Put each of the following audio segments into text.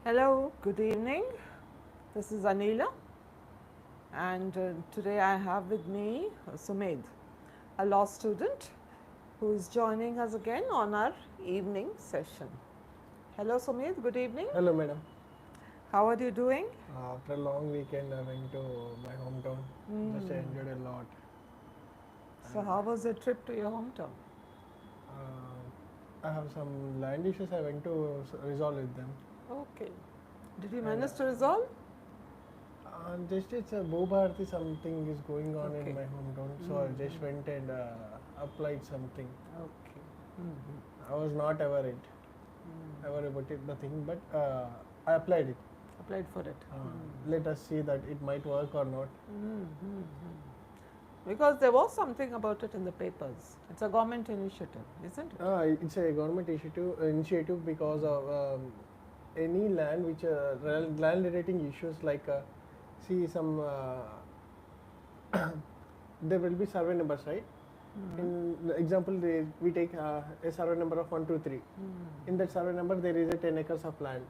Hello, good evening. This is Anila, and today I have with me Sumedh, a law student who is joining us again on our evening session. Hello, Sumedh, good evening. Hello, madam. How are you doing? After a long weekend, I went to my hometown. Just I enjoyed a lot. So, how was the trip to your hometown? I have some land issues. I went to resolve with them. Okay. Did you manage to resolve? Just it's a Bharati, something is going on Okay. in my hometown, so I just went and applied something. Okay. I was not aware about it, nothing, but I applied it. Applied for it. Let us see that it might work or not. Because there was something about it in the papers. It's a government initiative, isn't it? It's a government initiative because of any land which land relating issues like see some there will be survey numbers, right? In the example, we take a survey number of 123. In that survey number, there is a 10 acres of land.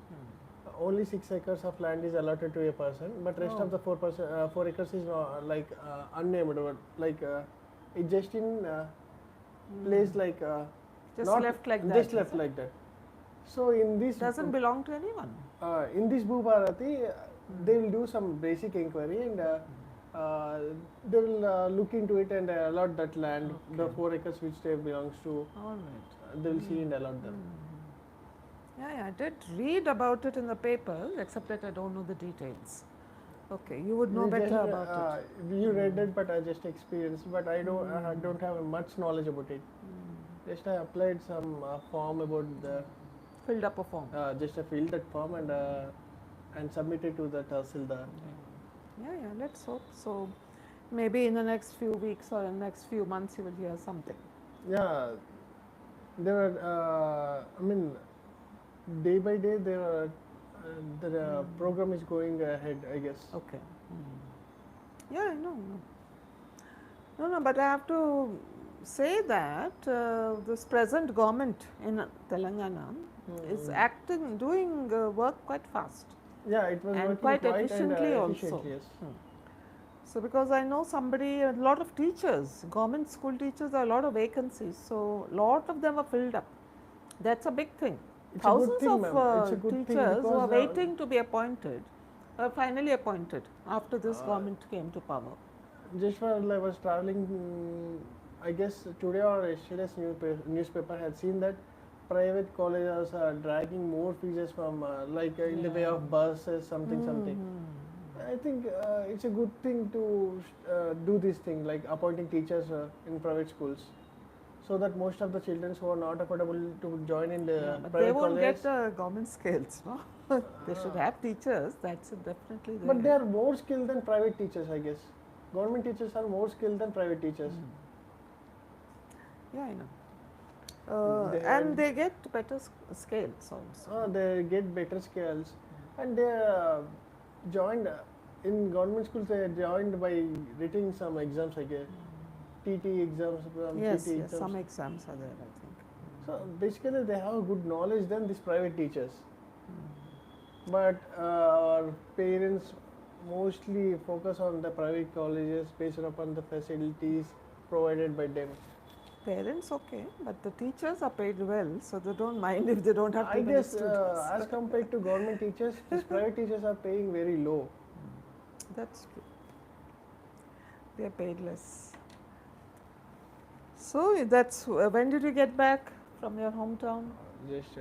Only 6 acres of land is allotted to a person, but rest of the 4 acres is unnamed, like it just in place like Just not left like that. just left like that. So in this Doesn't belong to anyone. in this Bharati, they will do some basic inquiry and they will look into it and allot that land, the 4 acres which they belongs to. All right. They will see and allot them. Yeah, I did read about it in the paper, except that I don't know the details. Okay, you would know We better just, about it. You read it, but I just experienced. But I don't have much knowledge about it. Just I applied some form about the. Filled up a form. Just I filled that form and submitted to the Tahsildar. Yeah, let's hope. So maybe in the next few weeks or in the next few months you will hear something. Yeah, there were. I mean, day by day the program is going ahead, I guess. Okay. Yeah, I know. No, but I have to say that this present government in Telangana is doing work quite fast. Yeah, it was And working quite efficiently and also. efficiently, yes. So because I know a lot of teachers, government school teachers, there are a lot of vacancies. So a lot of them are filled up. That's a big thing. It's a good Thousands thing, ma'am. It's a of good thing teachers who are because, waiting to be appointed are finally appointed after this government came to power. Just while I was traveling, I guess today or yesterday's newspaper had seen that private colleges are dragging more fees from in the way of buses, something. I think it's a good thing to do this thing, like appointing teachers in private schools, so that most of the children who are not affordable to join in the But private they won't colleges. get the government scales, no? They should have teachers. That's definitely there. But they are more skilled than private teachers, I guess. Government teachers are more skilled than private teachers. Yeah, I know. And they get better scales also. They get better skills, and they joined in government schools. They are joined by writing some exams, I guess. TT exams, Yes, TT exams. some exams are there, I think. So basically, they have good knowledge than these private teachers. But our parents mostly focus on the private colleges based upon the facilities provided by them. Parents, okay, but the teachers are paid well, so they don't mind if they don't have too I many guess students. as compared to government teachers, these private teachers are paying very low. That's true. They are paid less. So that's when did you get back from your hometown? Just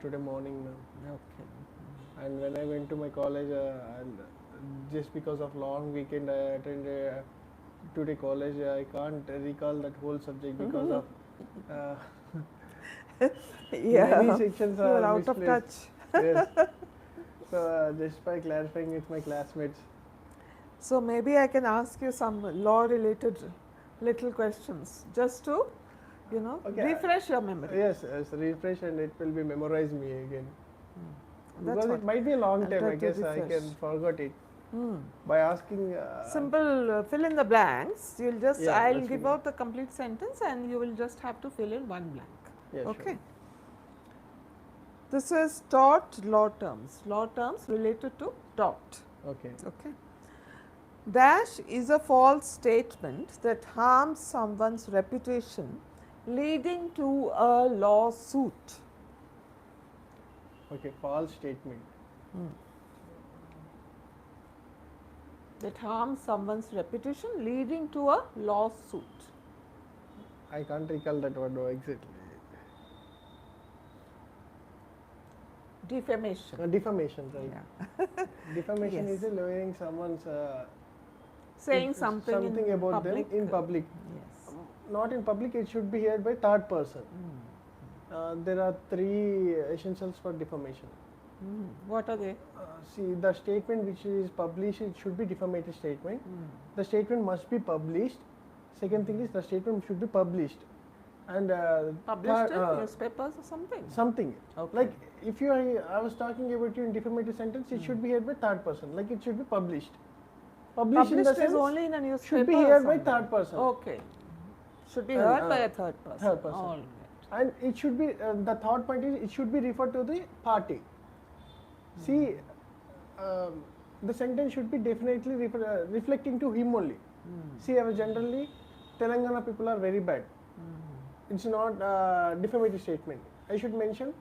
today morning, ma'am. Okay. And when I went to my college, just because of long weekend, I attended today college. I can't recall that whole subject because of many sections you are are out of touch. misplaced. Yes. So just by clarifying with my classmates. So maybe I can ask you some law-related little questions just to, Okay. refresh your memory. Yes, refresh and it will be memorize me again. That's Because what it might be a long I'll time, try I to guess I refresh. can forget it. By asking. Simple, fill in the blanks. You'll just, Yeah, I'll let's give begin. out the complete sentence and you will just have to fill in one blank. Yeah, Okay. sure. This is tort law terms related to tort. Okay. Okay. Dash is a false statement that harms someone's reputation, leading to a lawsuit. Okay, false statement. That harms someone's reputation, leading to a lawsuit. I can't recall that word exactly. Defamation. Defamation, right? Yeah. Defamation Yes. is lowering someone's Saying something in about public. them in public. Yes. Not in public, it should be heard by third person. There are three essentials for defamation. What are they? See, the statement which is published, it should be defamatory statement. The statement must be published. Second thing is the statement should be published. And Published in newspapers or something? something. Okay. Like if you are, I was talking about you in defamatory sentence, it should be heard by third person. Like it should be published. Published in the Published sense is only in a newspaper. should be or heard by something? third person. Okay. Should be And, heard by a third person. third person. All right. And it should be the third point is it should be referred to the party. See, the sentence should be definitely reflecting to him only. See, generally, Telangana people are very bad. It's not defamatory statement. I should mention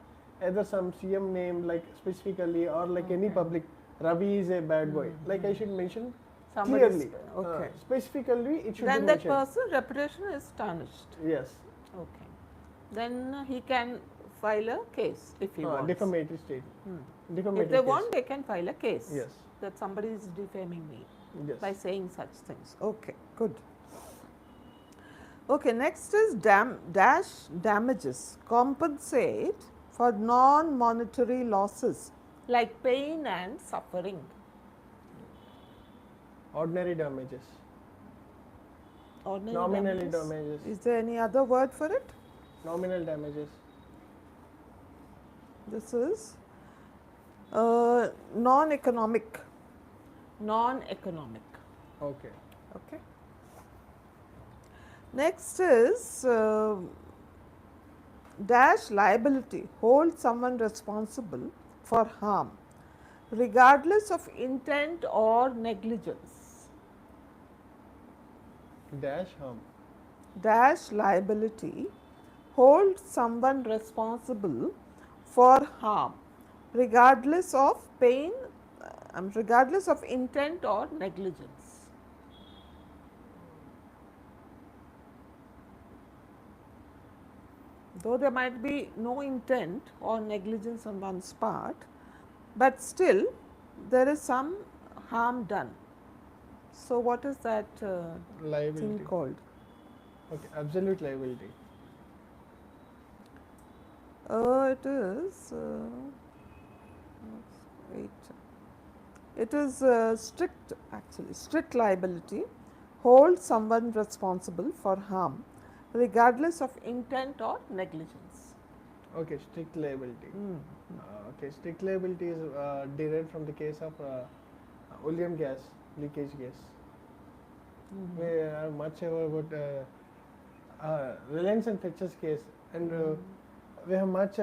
either some CM name like specifically or like any public. Ravi is a bad boy. Like I should mention Somebody's- clearly. okay. Specifically, it should Then be that mentioned. person's reputation is tarnished. Yes. Okay. Then he can file a case if he wants. Defamatory statement. Defamatory If they case. want, they can file a case. Yes. That somebody is defaming me Yes. by saying such things. Okay, good. Okay, next is dash damages. Compensate for non-monetary losses like pain and suffering. Ordinary damages. Ordinary Nominally damages. Is there any other word for it? Nominal damages. This is non-economic. Non-economic. Okay. Okay. Next is dash liability. Hold someone responsible for harm, regardless of intent or negligence. Dash harm. Dash liability. Hold someone responsible for harm, regardless of pain, regardless of intent or negligence. Though there might be no intent or negligence on one's part, but still there is some harm done. So, what is that Liability. thing called? Okay. Absolute liability. It is wait. It is strict, actually strict liability. Hold someone responsible for harm, regardless of intent or negligence. Okay. Strict liability. Okay. Strict liability is derived from the case of oleum gas, leakage gas. We have much about Reliance and Fetcher's case, and we have much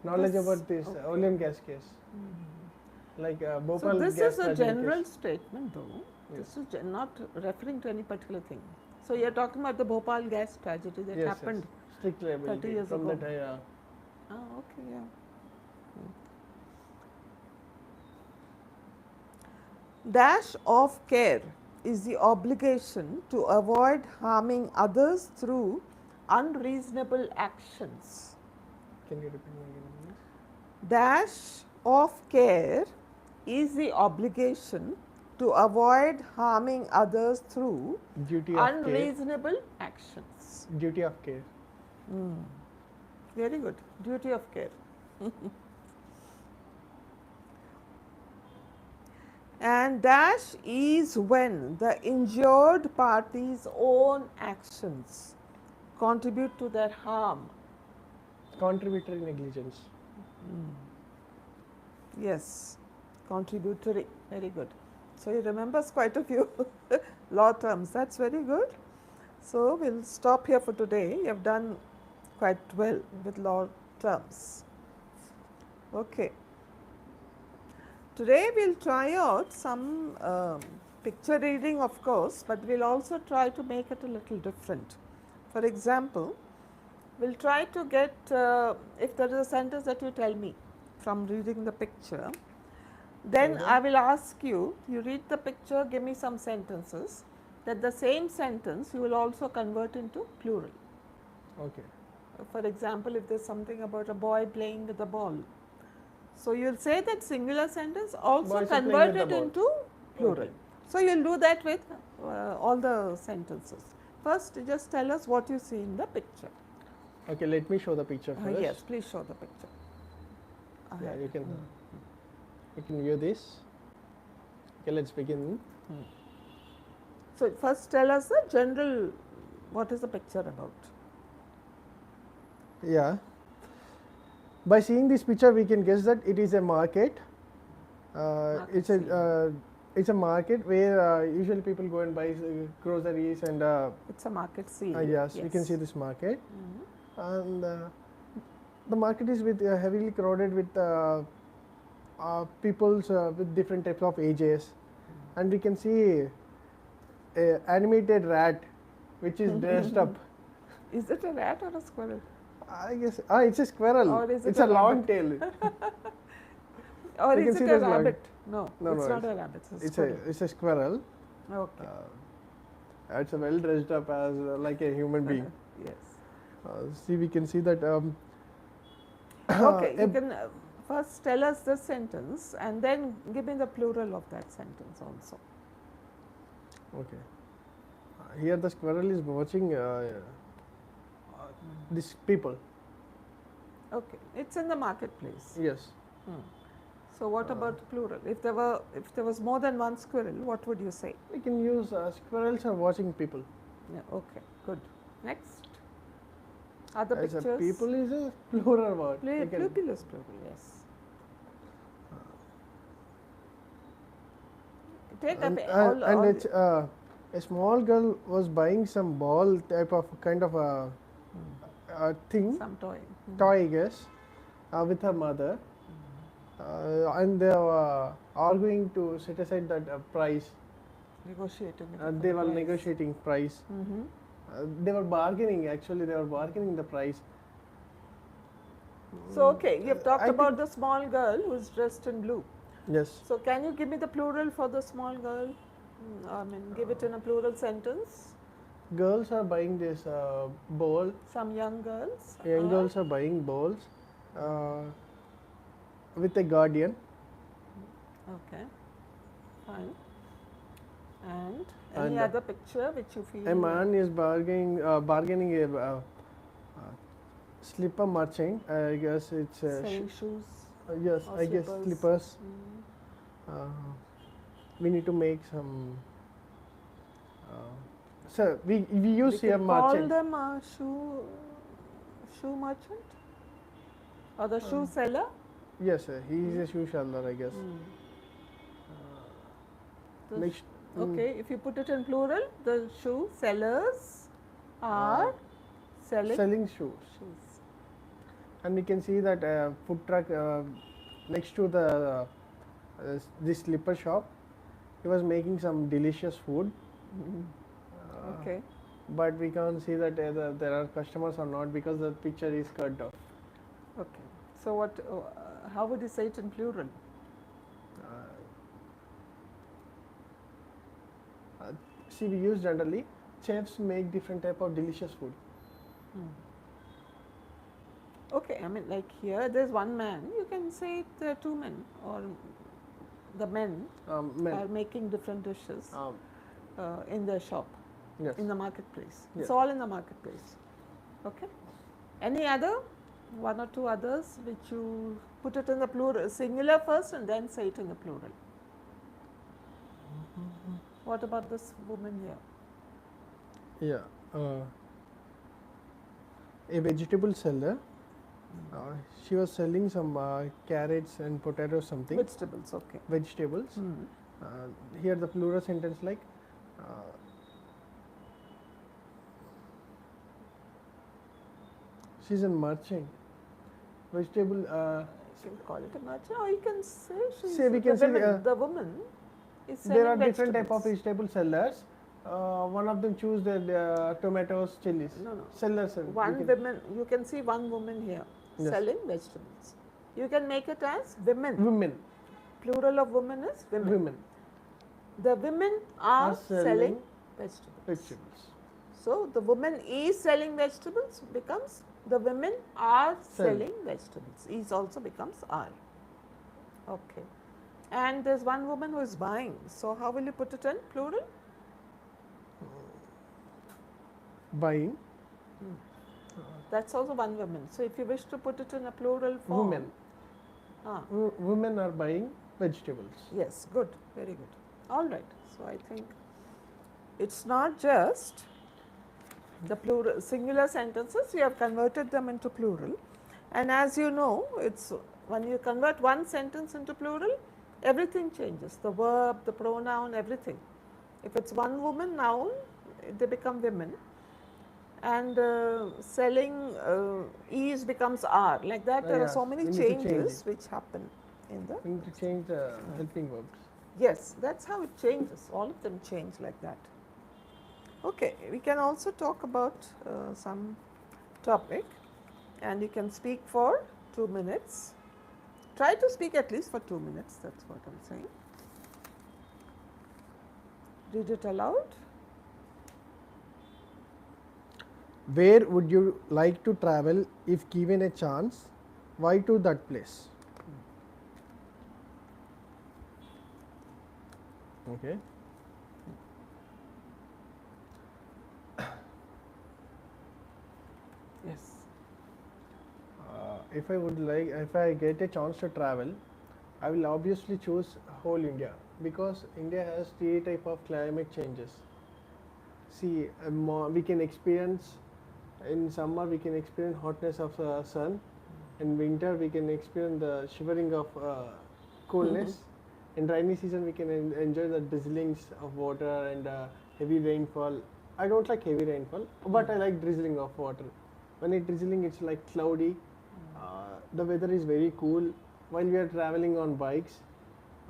knowledge This- about this oleum gas case. Like Bhopal So, this gas is a tragedy general case. statement though. Yes. This is not referring to any particular thing. So, you are talking about the Bhopal gas tragedy that Yes, happened. yes. Strict liability 30 years from ago. that Okay, yeah. Dash of care is the obligation to avoid harming others through unreasonable actions. Can you repeat me again, please? Dash of care is the obligation to avoid harming others through Duty of care. unreasonable actions. Duty of care. Very good. Duty of care. And dash is when the injured party's own actions contribute to their harm. Contributory negligence. Yes, contributory. Very good. So, he remembers quite a few law terms. That's very good. So, we will stop here for today. You have done quite well with law terms. Okay. Today we'll try out some picture reading, of course, but we'll also try to make it a little different. For example, we'll try to get, if there is a sentence that you tell me from reading the picture, then I will ask you, you read the picture, give me some sentences, that the same sentence you will also convert into plural. Okay. For example, if there's something about a boy playing with a ball, so you'll say that singular sentence, also Boys are playing convert with the it ball. into plural. Okay. So you'll do that with all the sentences. First, just tell us what you see in the picture. Okay, let me show the picture first. Yes, please show the picture. Yeah, you can view this. Okay, let's begin. So first tell us the general, what is the picture about? Yeah. By seeing this picture, we can guess that it is a market. It's a market where usually people go and buy groceries and. It's a market scene. Yes, we can see this market, and the market is heavily crowded with peoples with different types of ages, and we can see a animated rat, which is dressed up. Is it a rat or a squirrel? I guess it's a squirrel. Or is it it's a a long rabbit? tail. Or We is can it see a this line. rabbit? No, No, it's no, not a rabbit. It's a It's squirrel. a squirrel. Okay. It's a well dressed up as like a human being. Yes. See, we can see that. Okay, you can first tell us the sentence and then give me the plural of that sentence also. Okay. Here the squirrel is watching these people. Okay, it's in the marketplace. Yes. So what about plural? If there was more than one squirrel, what would you say? We can use squirrels are watching people. Yeah, okay, good. Next. Other As pictures. a people is a plural word. We can- Pupil is plural, yes. Take up all it's a small girl was buying some ball type of kind of a thing, some toy. toy, I guess, with her mother, and they were arguing to set aside that price. Negotiating. They were negotiating price. They were bargaining. Actually, they were bargaining the price. So okay, you've talked I about the small girl who is dressed in blue. Yes. So can you give me the plural for the small girl? I mean, give it in a plural sentence. Girls are buying this bowl. Some young girls. Young girls are buying bowls with a guardian. Okay, fine. And any And, other picture which you feel? A man is bargaining a slipper merchant. I guess it's selling shoes. yes. or I guess slippers. slippers. We need to make some. So we use We here can call merchant. them a shoe merchant or the shoe seller. Yes, he is a shoe seller, I guess. The Next, Okay, if you put it in plural, the shoe sellers are selling shoes. shoes. And we can see that food truck next to the this slipper shop. He was making some delicious food. Okay. But we can't see that there are customers or not because the picture is cut off. Okay. So what? How would you say it in plural? See, we use generally chefs make different type of delicious food. Okay, I mean, like here, there's one man. You can say there are two men, or the men Men. are making different dishes in their shop, Yes. in the marketplace. Yes. It's all in the marketplace. Okay. Any other? One or two others which you put it in the plural, singular first, and then say it in the plural. What about this woman here? Yeah. A vegetable seller. She was selling some carrots and potatoes, something. Vegetables, okay. Vegetables. Here the plural sentence like she's a merchant. Vegetable can call it a merchant, or you can say she's Say we can say, the woman is selling there are different type of vegetables. vegetable sellers. One of them choose the tomatoes, chilies. No, no. Sellers. One woman, you can see one woman here Yes. selling vegetables. You can make it as women. Women. Plural of woman is women. Women. The women are selling vegetables. Vegetables. So the woman is selling vegetables becomes the women are selling vegetables. Is also becomes are. Okay. And there's one woman who is buying. So how will you put it in plural? Buying. That's also one woman. So if you wish to put it in a plural form. Women. Ah, Women are buying vegetables. yes, good, very good. All right. So I think it's not just the plural singular sentences, you have converted them into plural. And as you know, it's when you convert one sentence into plural, everything changes. The verb, the pronoun, everything. If it's one woman noun, they become women. And selling is becomes are. Like that, there are so many we need to change changes it. which happen in the. We need to change the helping verbs. Yes, that's how it changes. All of them change like that. Okay, we can also talk about some topic, and you can speak for 2 minutes. Try to speak at least for 2 minutes, that's what I'm saying. Read it aloud. Where would you like to travel if given a chance? Why to that place? Okay. Yes. If I get a chance to travel, I will obviously choose whole India, because India has 3 type of climate changes. See, we can experience in summer we can experience hotness of the sun. In winter we can experience the shivering of coolness. In rainy season we can enjoy the drizzlings of water and heavy rainfall. I don't like heavy rainfall, but I like drizzling of water. When it's drizzling, it's like cloudy. The weather is very cool. While we are traveling on bikes,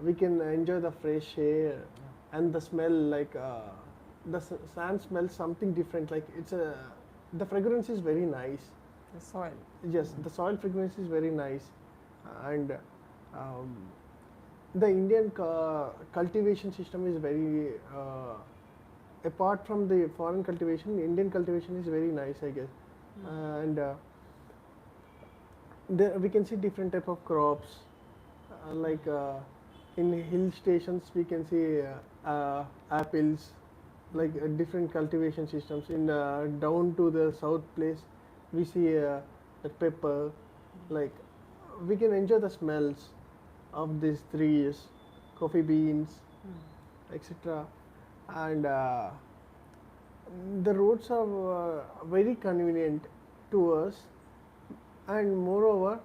we can enjoy the fresh air and the smell. Like the sand smells something different. Like the fragrance is very nice. The soil. Yes, the soil fragrance is very nice, and the Indian cultivation system is very. Apart from the foreign cultivation, Indian cultivation is very nice, I guess, and there we can see different type of crops, like in hill stations we can see apples, like different cultivation systems. In down to the south place, we see the pepper, like we can enjoy the smells of these trees, coffee beans, etc. And the roads are very convenient to us, and moreover,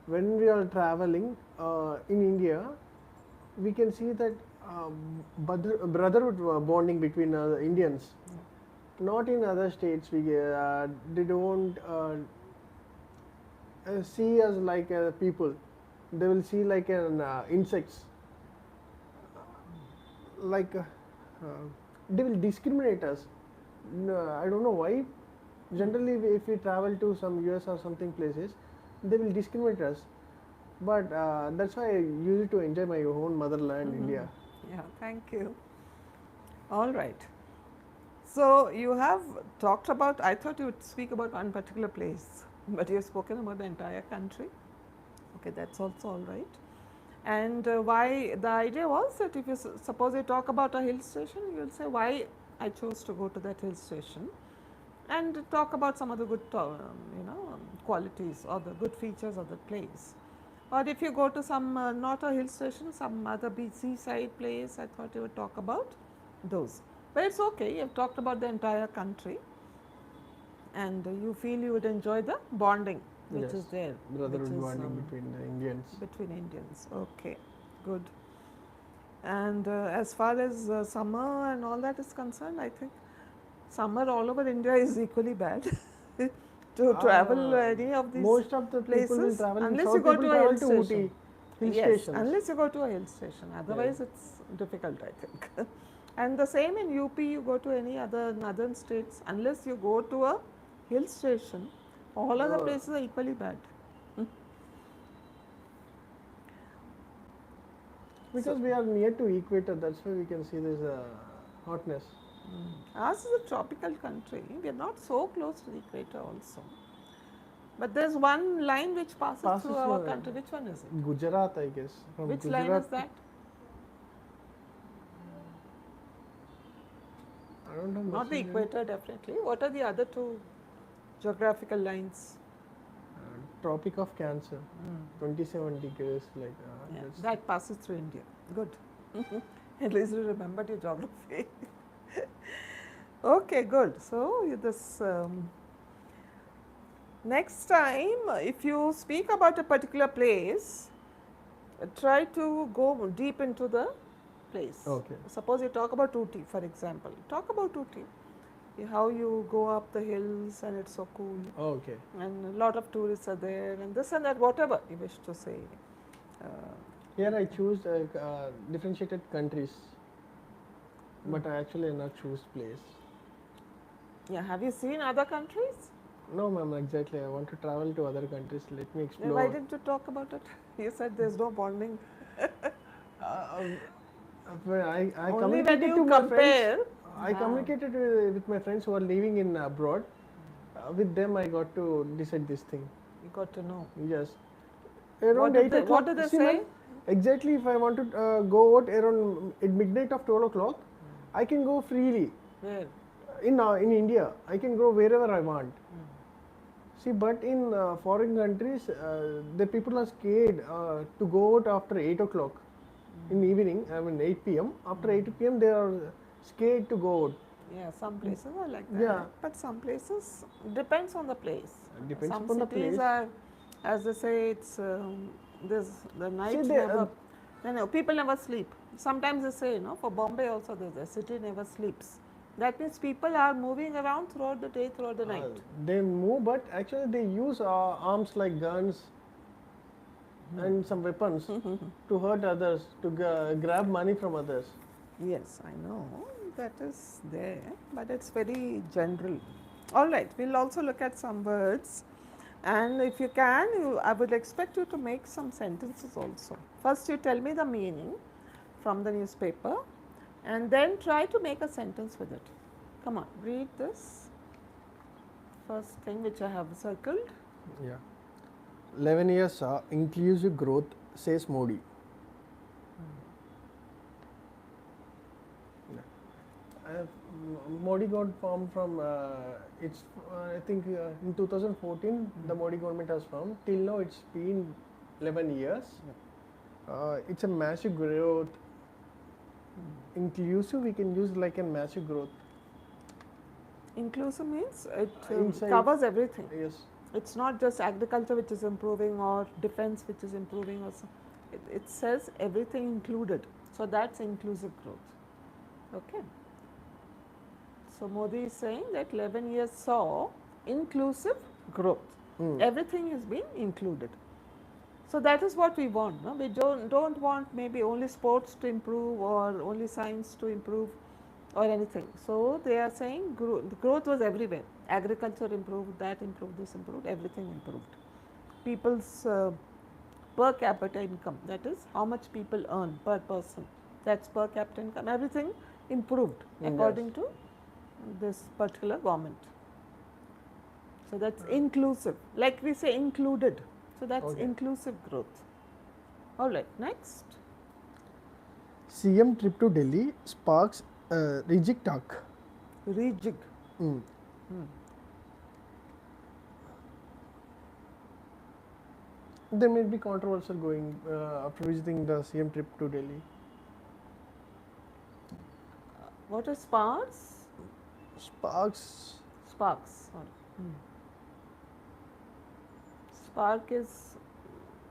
when we are traveling in India, we can see that brotherhood bonding between Indians. Not in other states, they don't see us like people. They will see like an insects. Like they will discriminate us. No, I don't know why. Generally, if we travel to some US or something places, they will discriminate us. But that's why I use it to enjoy my own motherland, India. Yeah, thank you. All right. So you have talked about, I thought you would speak about one particular place, but you have spoken about the entire country. Okay, that's also all right. And why the idea was that if you suppose you talk about a hill station, you will say why I chose to go to that hill station, and talk about some of the good qualities or the good features of the place. Or if you go to some not a hill station, some other seaside place, I thought you would talk about those. But it's okay, you have talked about the entire country, and you feel you would enjoy the bonding which Yes, is there. brotherhood bonding between the Indians. Between Indians. Okay, good. And as far as summer and all that is concerned, I think summer all over India is equally bad. to travel any of these Most of the people will places travel in unless south. you go People to a hill travel to station. Ooty, hill Yes, stations. unless you go to a hill station. Otherwise, it's difficult, I think. And the same in UP, you go to any other northern states, unless you go to a hill station, all other places are equally bad. Because we are near to equator, that's why we can see this hotness. Ours is a tropical country. We are not so close to the equator also. But there's one line which passes through our country. Which one is it? Gujarat, I guess. From Which Gujarat, line is that? I don't know. Not the equator, definitely. What are the other two geographical lines? Tropic of Cancer, 27 degrees. Like That passes through India. Good. At least you remembered your geography. Okay, good. So this next time, if you speak about a particular place, try to go deep into the place. Okay. Suppose you talk about Ooty, for example. Talk about Ooty. How you go up the hills and it's so cool. Okay. And a lot of tourists are there and this and that, whatever you wish to say. Here I choose differentiated countries, but I actually not choose place. Yeah, have you seen other countries? No, ma'am, exactly. I want to travel to other countries. Let me explore. Why didn't you talk about it? You said there's no bonding. Well, I Only when communicated you to my compare. friends. I communicated with my friends who are living in abroad. With them, I got to decide this thing. You got to know. Yes. Around 8 o'clock. What do they say? Ma'am, exactly, if I want to go out around at midnight of 12 o'clock, I can go freely. Where? In India, I can go wherever I want. See, but in foreign countries, the people are scared to go out after 8 o'clock in the evening, I mean 8 p.m. After 8 p.m., they are scared to go out. Yeah, some places are like that. Yeah. But some places, depends on the place. Depends some upon the cities place. are, as they say, it's there's the night See, never, people never sleep. Sometimes they say, for Bombay also, the city never sleeps. That means people are moving around throughout the day, throughout the night. They move, but actually they use arms like guns and some weapons to hurt others, to grab money from others. Yes, I know that is there, but it's very general. All right, we'll also look at some words, and if you can, I would expect you to make some sentences also. First, you tell me the meaning from the newspaper, and then try to make a sentence with it. Come on, read this first thing which I have circled. Yeah. 11 years inclusive growth, says Modi. Modi got formed from, I think in 2014 the Modi government has formed. Till now it's been 11 years. It's a massive growth. Inclusive, we can use like a massive growth. Inclusive means it Inside- covers everything. Yes. It's not just agriculture which is improving or defense which is improving or it says everything included. So that's inclusive growth. Okay. So Modi is saying that 11 years saw inclusive growth. Everything has been included. So that is what we want. No? We don't want maybe only sports to improve or only science to improve or anything. So they are saying growth was everywhere. Agriculture improved, that improved, this improved, everything improved. People's per capita income, that is how much people earn per person. That's per capita income. Everything improved according to this particular government. So that's inclusive. Like we say included. So that's inclusive growth. All right, next. CM trip to Delhi sparks rejig talk. Rejig. There may be controversial going after visiting the CM trip to Delhi. What is sparks? Sparks. Sparks. Spark is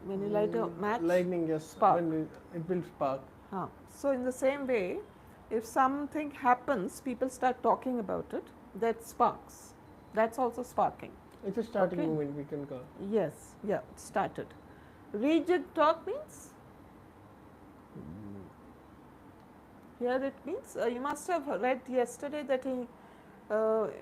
when you light a match. Lightning, yes. Spark. When it will spark. So in the same way, if something happens, people start talking about it. That sparks. That's also sparking. It's a starting Okay. movement we can call. Yes, yeah, started. Rejig talk means, here it means, you must have read yesterday that he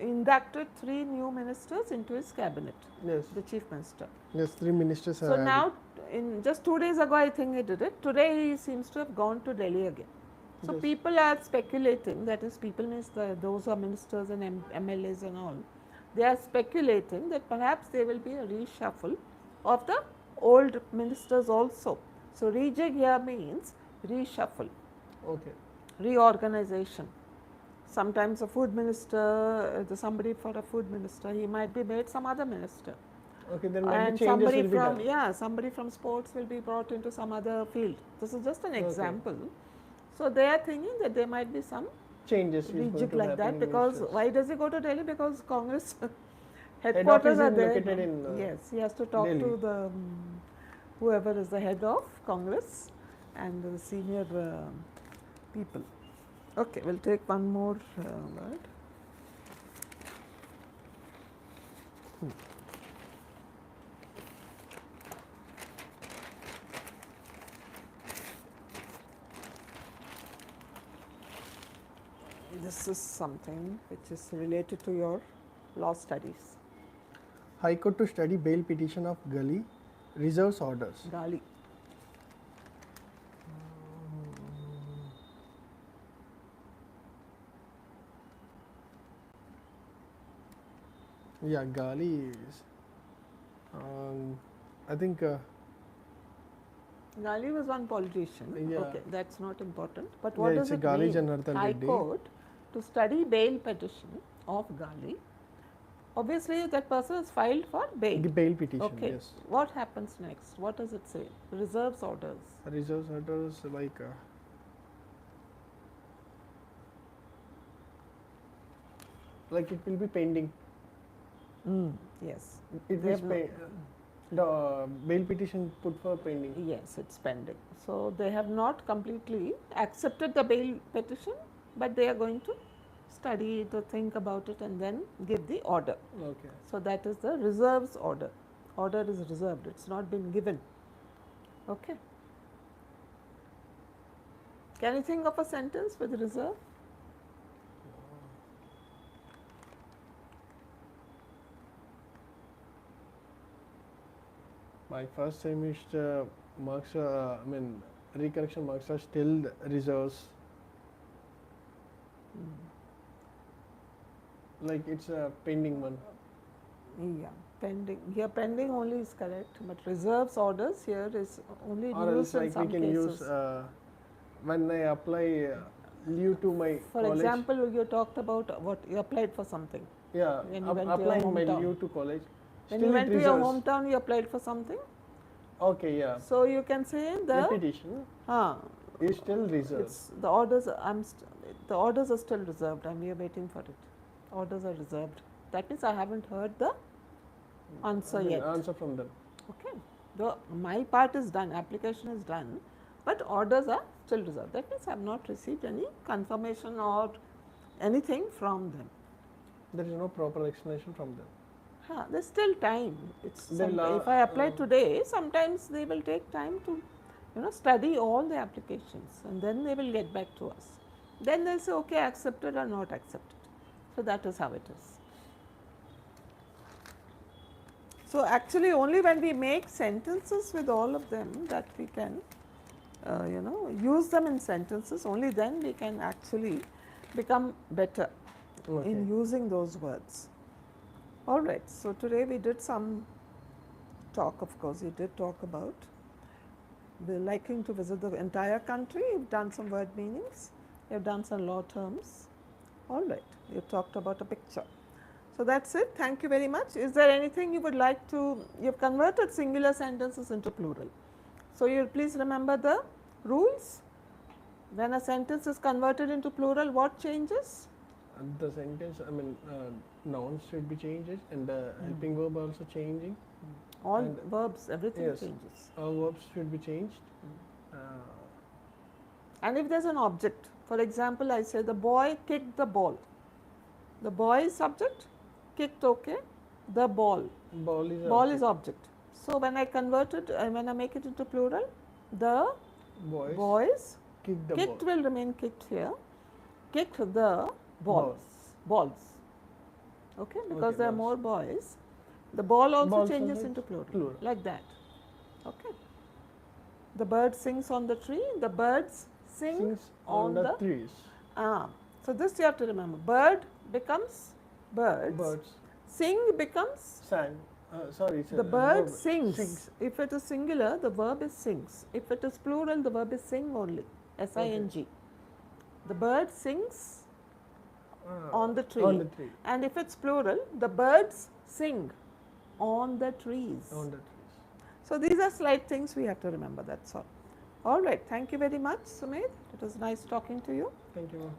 inducted 3 new ministers into his cabinet, Yes. the chief minister. Yes, 3 ministers So are added. now, in just 2 days ago, I think he did it. Today he seems to have gone to Delhi again. So Yes. people are speculating, that is, people means those who are ministers and MLAs and all, they are speculating that perhaps there will be a reshuffle of the old ministers also. So rejig here means reshuffle, Okay. reorganization. Sometimes a food minister, somebody for a food minister, he might be made some other minister. Okay, then might be And changes somebody will be from, done. yeah, somebody from sports will be brought into some other field. This is just an Okay. example. So they are thinking that there might be some Changes is going rejig to like happen that, in because ministers. why does he go to Delhi? Because Congress Head headquarters office are is there. located in Yes, he has to talk Delhi. to the whoever is the head of Congress and the senior people. Okay, we'll take one more word. This is something which is related to your law studies. High Court to study bail petition of Gali reserves orders. Gali. Yeah, Gali is. I think Gali was one politician. Yeah. Okay, that's not important. But what yeah, does it's a it Gali mean? Janardhan High Reddy. Court to study bail petition of Gali. Obviously, that person is filed for bail. The bail petition. Okay. Yes. What happens next? What does it say? Reserves orders. Reserves orders like it will be pending. Yes. It They is have no- the bail petition put for pending. Yes, it's pending. So they have not completely accepted the bail petition, but they are going to study it or think about it and then give the order. Okay. So that is the reserves order. Order is reserved, it's not been given. Okay. Can you think of a sentence with reserve? My first semester marks, recorrection marks are still reserves. Like it's a pending one. Yeah, pending. Here pending only is correct, but reserves orders here is only Or else used in like we some can cases. use when I apply leave to my For college. example, you talked about what you applied for something. Yeah, when you went to your applying my hometown. leave to college. When Still you it went to your reserves. hometown, you applied for something. Okay, yeah. So you can say The the petition is still reserved. it's the orders. The orders are still reserved, and we are waiting for it. Orders are reserved. That means I haven't heard the answer yet. Answer from them. Okay. My part is done. Application is done, but orders are still reserved. That means I have not received any confirmation or anything from them. There is no proper explanation from them. There's still time. If I apply today, sometimes they will take time to, study all the applications, and then they will get back to us. Then they'll say, okay, accepted or not accepted. So that is how it is. So actually, only when we make sentences with all of them that we can, use them in sentences. Only then we can actually become better in using those words. All right, so today we did some talk, of course, we did talk about the liking to visit the entire country. You've done some word meanings, you've done some law terms. All right, you talked about a picture. So that's it. Thank you very much. Is there anything you would like to, you've converted singular sentences into plural. So you'll please remember the rules. When a sentence is converted into plural, what changes? The sentence, nouns should be changed and the helping verb also changing. All And verbs, everything yes. changes. All verbs should be changed. And if there's an object, for example, I say the boy kicked the ball. The boy is subject, kicked, okay. the ball. Ball is Ball is object. So when I convert it, when I make it into plural, the boys kick the kicked ball. will remain kicked here. Kicked the balls. Okay, because there are more boys. The ball also Balls changes also into plural, plural. like that. Okay. The bird sings on the tree. The birds sing Sings on the trees. So this you have to remember. Bird becomes birds. Birds. Sing becomes Sang. Sorry, the bird sings. If it is singular, the verb is sings. If it is plural, the verb is sing only. S-I-N-G. The bird sings on the tree. On the tree. And if it's plural, the birds sing on the trees. On the trees. So these are slight things we have to remember, that's all. All right, thank you very much, Sumedh. It was nice talking to you. Thank you, ma'am.